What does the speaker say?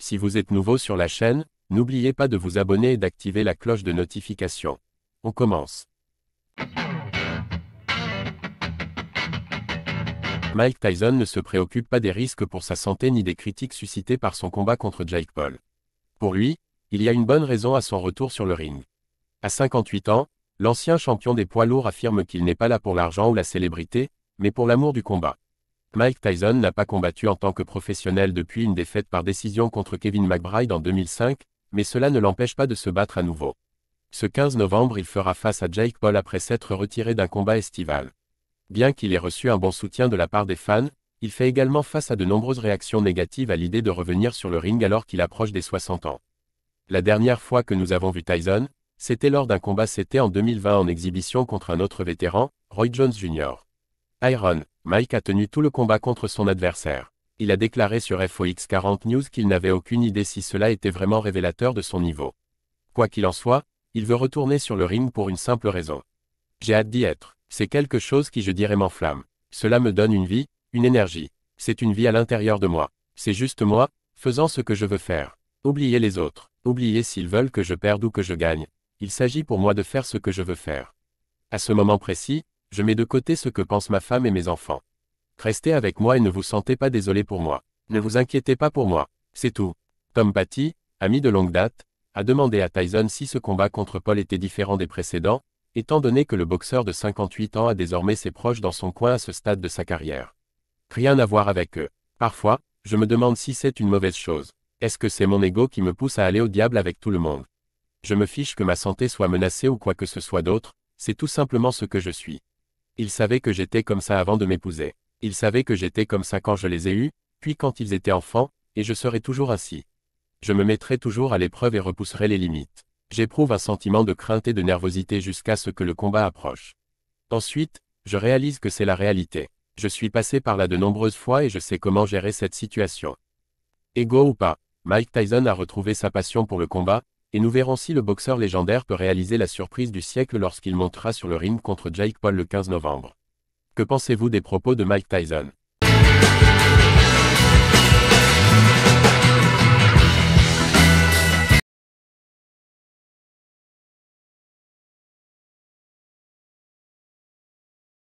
Si vous êtes nouveau sur la chaîne, n'oubliez pas de vous abonner et d'activer la cloche de notification. On commence. Mike Tyson ne se préoccupe pas des risques pour sa santé ni des critiques suscitées par son combat contre Jake Paul. Pour lui, il y a une bonne raison à son retour sur le ring. À 58 ans, l'ancien champion des poids lourds affirme qu'il n'est pas là pour l'argent ou la célébrité, mais pour l'amour du combat. Mike Tyson n'a pas combattu en tant que professionnel depuis une défaite par décision contre Kevin McBride en 2005, mais cela ne l'empêche pas de se battre à nouveau. Ce 15 novembre, il fera face à Jake Paul après s'être retiré d'un combat estival. Bien qu'il ait reçu un bon soutien de la part des fans, il fait également face à de nombreuses réactions négatives à l'idée de revenir sur le ring alors qu'il approche des 60 ans. La dernière fois que nous avons vu Tyson, c'était lors d'un combat en 2020 en exhibition contre un autre vétéran, Roy Jones Jr. Iron Mike a tenu tout le combat contre son adversaire. Il a déclaré sur FOX 40 News qu'il n'avait aucune idée si cela était vraiment révélateur de son niveau. Quoi qu'il en soit, il veut retourner sur le ring pour une simple raison. J'ai hâte d'y être. C'est quelque chose qui je dirais m'enflamme. Cela me donne une vie, une énergie. C'est une vie à l'intérieur de moi. C'est juste moi, faisant ce que je veux faire. Oubliez les autres. Oubliez s'ils veulent que je perde ou que je gagne. Il s'agit pour moi de faire ce que je veux faire. À ce moment précis, je mets de côté ce que pensent ma femme et mes enfants. Restez avec moi et ne vous sentez pas désolé pour moi. Ne vous inquiétez pas pour moi. C'est tout. Tom Patty, ami de longue date, a demandé à Tyson si ce combat contre Paul était différent des précédents, étant donné que le boxeur de 58 ans a désormais ses proches dans son coin à ce stade de sa carrière. Rien à voir avec eux. Parfois, je me demande si c'est une mauvaise chose. Est-ce que c'est mon ego qui me pousse à aller au diable avec tout le monde? Je me fiche que ma santé soit menacée ou quoi que ce soit d'autre, c'est tout simplement ce que je suis. Ils savaient que j'étais comme ça avant de m'épouser. Ils savaient que j'étais comme ça quand je les ai eus, puis quand ils étaient enfants, et je serai toujours ainsi. Je me mettrai toujours à l'épreuve et repousserai les limites. J'éprouve un sentiment de crainte et de nervosité jusqu'à ce que le combat approche. Ensuite, je réalise que c'est la réalité. Je suis passé par là de nombreuses fois et je sais comment gérer cette situation. Ego ou pas, Mike Tyson a retrouvé sa passion pour le combat, et nous verrons si le boxeur légendaire peut réaliser la surprise du siècle lorsqu'il montera sur le ring contre Jake Paul le 15 novembre. Que pensez-vous des propos de Mike Tyson?